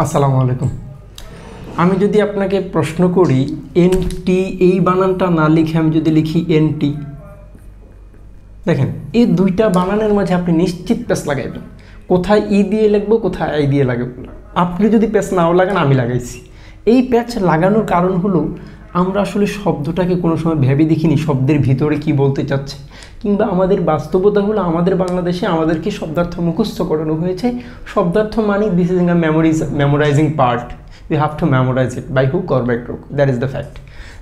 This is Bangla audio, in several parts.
আসসালামু আলাইকুম। আমি যদি আপনাকে প্রশ্ন করি এনটি এই বানানটা না লিখে আমি যদি লিখি এনটি, দেখেন এই দুইটা বানানের মাঝে আপনি নিশ্চিত পেস লাগাইবেন। কোথায় ই দিয়ে লিখবো, কোথায় আই দিয়ে লাগাবো। আপনি যদি পেস নাও লাগান, আমি লাগাইছি। এই প্যাচ লাগানোর কারণ হলো আমরা আসলে শব্দটাকে কোনো সময় ভেবে দেখিনি শব্দের ভিতরে কি বলতে চাচ্ছে, কিংবা আমাদের বাস্তবতা হলো আমাদের বাংলাদেশে আমাদেরকে শব্দার্থ মুখস্থ করানো হয়েছে। শব্দার্থ মানে this is a memorising part, you have to memorise it by hook or by crook, that is the fact.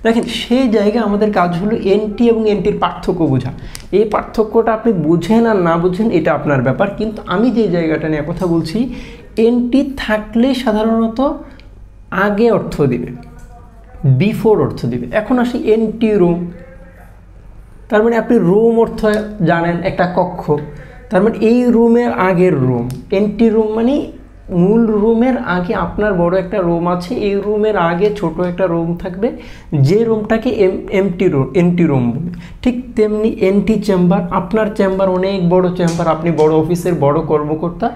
দেখেন সেই জায়গায় আমাদের কাজ হলো এনটি এবং এনটির পার্থক্য বোঝা। এই পার্থক্যটা আপনি বুঝেন আর না বুঝেন এটা আপনার ব্যাপার, কিন্তু আমি যে জায়গাটা নিয়ে কথা বলছি, এনটি থাকলে সাধারণত আগে অর্থ দিবে, বিফোর অর্থ দিবে। এখন আসি এনটি রুম, তার মানে আপনি রুম অর্থ জানেন একটা কক্ষ, তার মানে এই রুমের আগের রুম। এনটি রুম মানে মূল রুমের আগে আপনার বড় একটা রুম আছে, এই রুমের আগে ছোট একটা রুম থাকবে, যে রুমটাকে এনটি রুম বলে। ঠিক তেমনি এনটি চেম্বার, আপনার চেম্বার অনেক বড় চেম্বার, আপনি বড় অফিসের বড় কর্মকর্তা,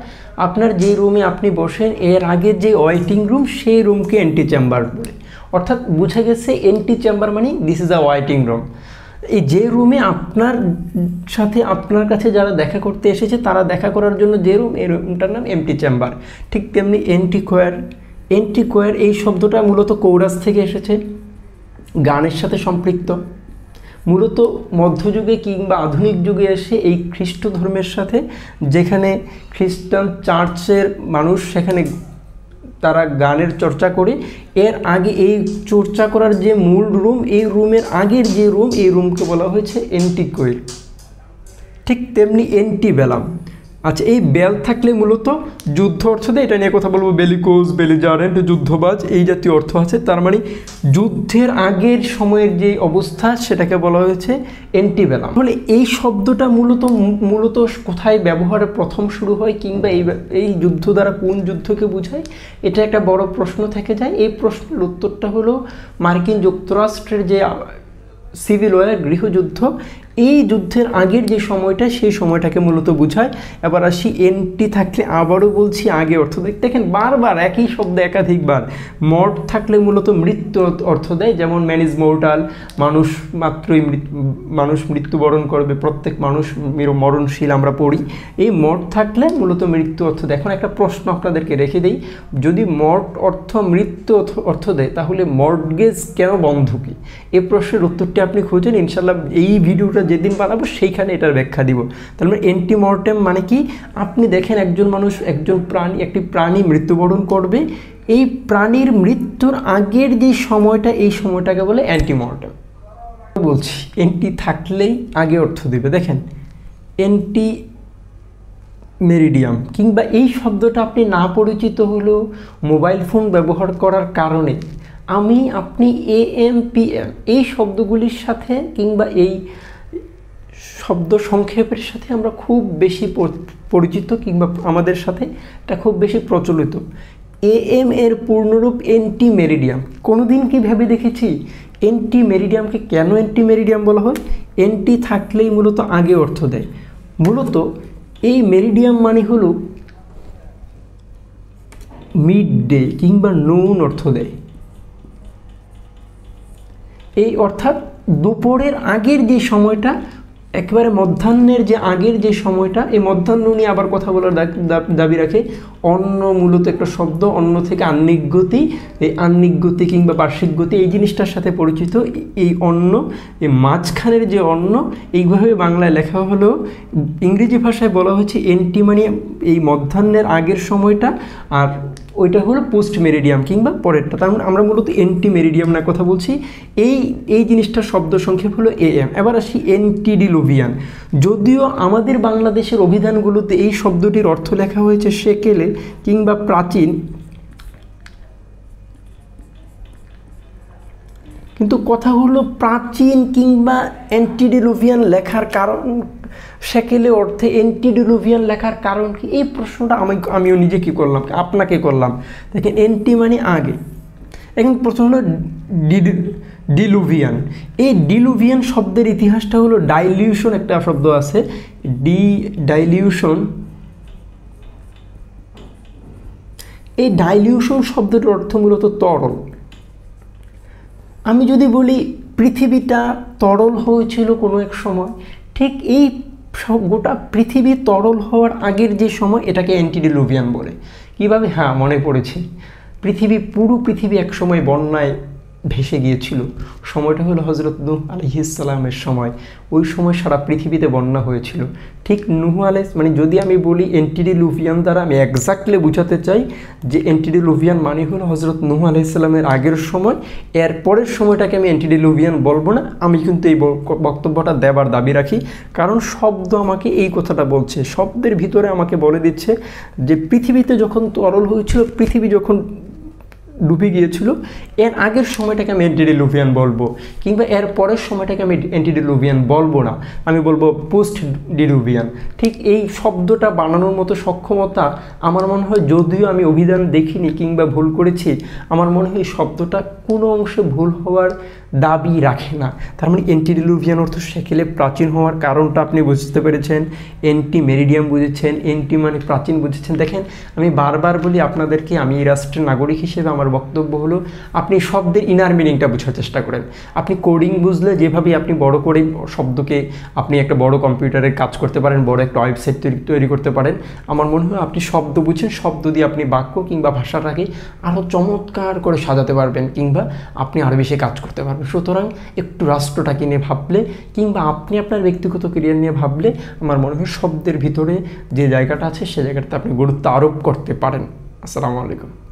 আপনার যে রুমে আপনি বসেন এর আগে যে ওয়েটিং রুম সেই রুমকে এনটি চেম্বার বলে। অর্থাৎ বুঝা গেছে এনটি চেম্বার মানে this is a waiting room. এই যে রুমে আপনার সাথে আপনার কাছে যারা দেখা করতে এসেছে তারা দেখা করার জন্য যে রুম, এই রুমটার নাম এমটি চেম্বার। ঠিক তেমনি এন্টিকোয়ার, এন্টিকোয়ার এই শব্দটা মূলত কৌরাস থেকে এসেছে, গানের সাথে সম্পৃক্ত। মূলত মধ্যযুগে কিংবা আধুনিক যুগে এসে এই খ্রিস্ট ধর্মের সাথে, যেখানে খ্রিস্টান চার্চের মানুষ সেখানে তারা গানের চর্চা করে, এর আগে এই চর্চা করার যে মূল রুম, এই রুমের আগের যে রুম, এই রুমকে বলা হয়েছে এন্টিকোয়েল। ঠিক তেমনি এন্টিবেলাম। আচ্ছা, এই বেল থাকলে মূলত যুদ্ধ অর্থ দেয়, এটা নিয়ে কথা বলবো। বেলিকোজ, বেলিজারেন্ট, যুদ্ধবাজ, এই জাতীয় অর্থ আছে। তার মানে যুদ্ধের আগের সময়ের যে অবস্থা সেটাকে বলা হয়েছে এন্টিবেলাম। তাহলে এই শব্দটা মূলত কোথায় ব্যবহারে প্রথম শুরু হয়, কিংবা এই যুদ্ধ দ্বারা কোন যুদ্ধকে বোঝায়, এটা একটা বড় প্রশ্ন থেকে যায়। এই প্রশ্নের উত্তরটা হলো মার্কিন যুক্তরাষ্ট্রের যে সিভিল ওয়ার, গৃহযুদ্ধ, এই যুদ্ধের আগের যে সময়টা সেই সময়টাকে মূলত বোঝায়। এবার আসি এনটি থাকলে, আবারও বলছি আগে অর্থ দেয়। দেখেন বারবার একই শব্দ একাধিকবার। মর্ট থাকলে মূলত মৃত্যু অর্থ দেয়, যেমন ম্যান ইজ মর্টাল, মানুষ মৃত্যুবরণ করবে, প্রত্যেক মানুষ মরণশীল আমরা পড়ি। এই মর্ট থাকলে মূলত মৃত্যু অর্থ দেয়। এখন একটা প্রশ্ন আপনাদেরকে রেখে দিই, যদি মর্ট অর্থ মৃত্যু অর্থ দেয় তাহলে মর্টগেজ কেন বন্ধকি? এই প্রশ্নের উত্তরটি আপনি খুঁজেন, ইনশাল্লাহ এই ভিডিওটা যেদিন বানাবো সেইখানে এটার ব্যাখ্যা দিব। তার মানে এন্টিমর্টেম মানে কি? আপনি দেখেন একটি প্রাণী মৃত্যুবরণ করবে, এই প্রাণীর মৃত্যুর আগের যে সময়টা, এই সময়টাকে বলে অ্যান্টিমর্টেম। বলছি এন্টি থাকলেই আগে অর্থ দিবে। দেখেন এন্টি মেরিডিয়াম, কিংবা এই শব্দটা আপনি না পরিচিত হলেও মোবাইল ফোন ব্যবহার করার কারণে আপনি AM PM এই শব্দগুলির সাথে কিংবা এই শব্দ সংক্ষেপের সাথে আমরা খুব বেশি পরিচিত, কিংবা আমাদের সাথে এটা খুব বেশি প্রচলিত। AM এর পূর্ণরূপ এন্টি মেরিডিয়াম। কোনোদিন কি ভেবে দেখেছি এন্টি মেরিডিয়ামকে কেন এন্টি মেরিডিয়াম বলা হয়? এন্টি থাকলেই মূলত আগে অর্থ দেয়। মূলত এই মেরিডিয়াম মানে হলো মিড ডে কিংবা নুন অর্থ দেয়। এই অর্থাৎ দুপুরের আগের যে সময়টা, একেবারে মধ্যাহ্নের যে আগের যে সময়টা, এই মধ্যাহ্ন নিয়ে আবার কথা বলার দাবি রাখে। অন্ন মূলত একটা শব্দ, অন্ন থেকে আহ্নিক গতি, এই আহ্নিক গতি কিংবা বার্ষিক গতি এই জিনিসটার সাথে পরিচিত। এই অন্ন, এই মাঝখানের যে অন্ন, এইভাবে বাংলায় লেখা হলো। ইংরেজি ভাষায় বলা হয়েছে এন্টি মানে এই মধ্যাহ্নের আগের সময়টা, আর ওইটা হলো পোস্ট মেরিডিয়াম কিংবা পরেরটা। তার মানে আমরা মূলত এন্টি মেরিডিয়াম না কথা বলছি। এই জিনিসটার শব্দ সংক্ষেপ হলো AM। এবার আসি এন্টিডিলুভিয়ান। যদিও আমাদের বাংলাদেশের অভিধানগুলোতে এই শব্দটির অর্থ লেখা হয়েছে সেকেলে কিংবা প্রাচীন, কিন্তু কথা হলো প্রাচীন কিংবা অ্যান্টিডিলুভিয়ান লেখার কারণ, সেকেলে অর্থে অ্যান্টিডিলুভিয়ান লেখার কারণ কি? এই প্রশ্নটা আমিও নিজে কি করলাম, আপনাকে করলাম। দেখেন এন্টি মানে আগে। এখন প্রশ্ন হলো ডিলুভিয়ান। এই ডিলুভিয়ান শব্দের ইতিহাসটা হলো ডাইলিউশন, একটা শব্দ আছে ডাইলিউশন, এই ডাইলিউশন শব্দটির অর্থ মূলত তরল। আমি যদি বলি পৃথিবীটা তরল হয়েছিল কোনো এক সময়, ঠিক এই সব গোটা পৃথিবী তরল হওয়ার আগের যে সময়, এটাকে অ্যান্টিডিলুভিয়ান বলে। কীভাবে? হ্যাঁ, মনে পড়েছে, পুরো পৃথিবী এক সময় বন্যায় ভেসে গিয়েছিল। সময়টা হলো হযরত নূহ আলাইহিস সালামের সময়। ওই সময় সারা পৃথিবীতে বন্যা হয়েছিল। ঠিক নূহ মানে যদি আমি বলি অ্যান্টিডিলুভিয়ান দ্বারা আমি এক্স্যাক্টলি বোঝাতে চাই যে অ্যান্টিডিলুভিয়ান মানে হলো হযরত নূহ আলাইহিস সালামের আগের সময়, এর পরের সময়টাকে আমি অ্যান্টিডিলুভিয়ান বলবো না। আমি কিন্তু এই বক্তব্যটা দেবার দাবি রাখি, কারণ শব্দ আমাকে এই কথাটা বলছে, শব্দের ভিতরে আমাকে বলে দিচ্ছে যে পৃথিবীতে যখন তরল হয়েছিল, পৃথিবী যখন ডুবে গিয়েছিল, এর আগের সময়টাকে আমি অ্যান্টিডিলুভিয়ান বলবো, কিংবা এর পরের সময়টাকে আমি অ্যান্টিডিলুভিয়ান বলবো না, আমি বলবো পোস্ট ডিলুভিয়ান। ঠিক এই শব্দটা বানানোর মতো সক্ষমতা আমার মনে হয়, যদিও আমি অভিধান দেখিনি কিংবা ভুল করেছি, আমার মনে হয় এই শব্দটা কোনো অংশে ভুল হওয়ার দাবি রাখে না। তার মানে অ্যান্টিডিলুভিয়ান অর্থ সেকেলে প্রাচীন হওয়ার কারণটা আপনি বুঝতে পেরেছেন, অ্যান্টি মেরিডিয়াম বুঝেছেন, অ্যান্টি মানে প্রাচীন বুঝেছেন। দেখেন, আমি বারবার বলি আপনাদেরকে, আমি এই রাষ্ট্রের নাগরিক হিসেবে আমার বক্তব্য হলো আপনি শব্দের ইনার মিনিংটা বোঝার চেষ্টা করেন। আপনি কোডিং বুঝলে যেভাবে আপনি বড় করে শব্দকে আপনি একটা বড় কম্পিউটারের কাজ করতে পারেন, বড় একটা ওয়েবসাইট তৈরি করতে পারেন, আমার মনে হয় আপনি শব্দ বুঝেন, শব্দ দিয়ে আপনি বাক্য কিংবা ভাষাটাকে আরও চমৎকার করে সাজাতে পারবেন, কিংবা আপনি আরও বেশি কাজ করতে পারবেন। সুতরাং একটু রাষ্ট্রটাকে নিয়ে ভাবলে কিংবা আপনি আপনার ব্যক্তিগত ক্যারিয়ার নিয়ে ভাবলে আমার মনে হয় শব্দের ভিতরে যে জায়গাটা আছে সে জায়গাটাতে আপনি গুরুত্ব আরোপ করতে পারেন। আসসালামু আলাইকুম।